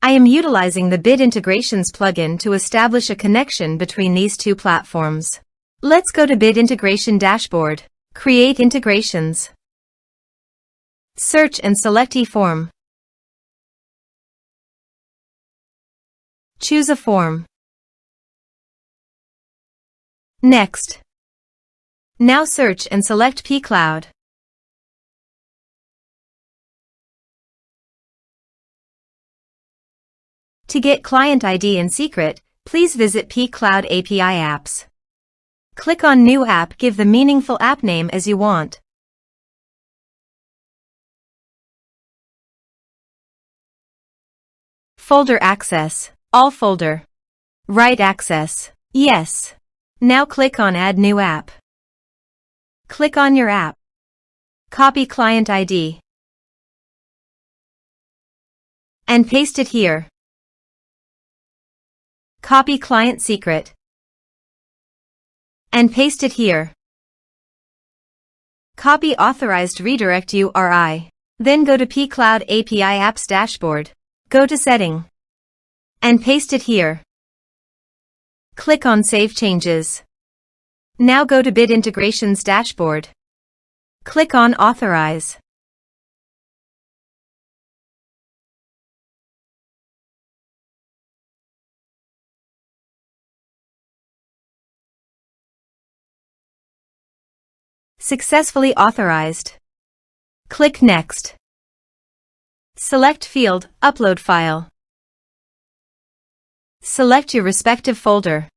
I am utilizing the Bit Integrations plugin to establish a connection between these two platforms. Let's go to Bit Integration Dashboard. Create integrations. Search and select eForm. Choose a form. Next. Now search and select pCloud. To get client ID and secret, please visit pCloud API Apps. Click on New App. Give the meaningful app name as you want. Folder access. All folder. Write access. Yes. Now click on Add New App. Click on your app. Copy client ID. And paste it here. Copy client secret. And paste it here. Copy authorized redirect URI. Then go to pCloud API Apps Dashboard. Go to Setting. And paste it here. Click on Save Changes. Now go to Bit Integrations Dashboard. Click on Authorize. Successfully authorized. Click Next. Select field, Upload file. Select your respective folder.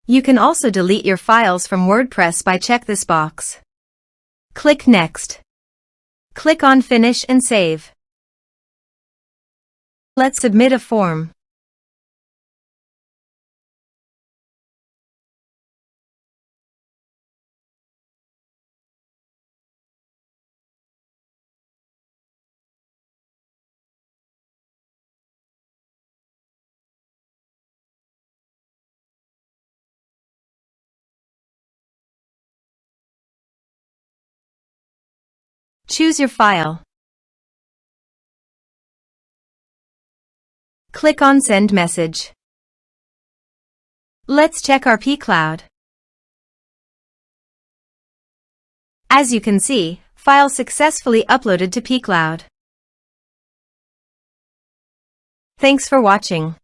You can also delete your files from WordPress by check this box. Click Next. Click on Finish and Save. Let's submit a form. Choose your file. Click on Send Message. Let's check our pCloud. As you can see, file successfully uploaded to pCloud. Thanks for watching.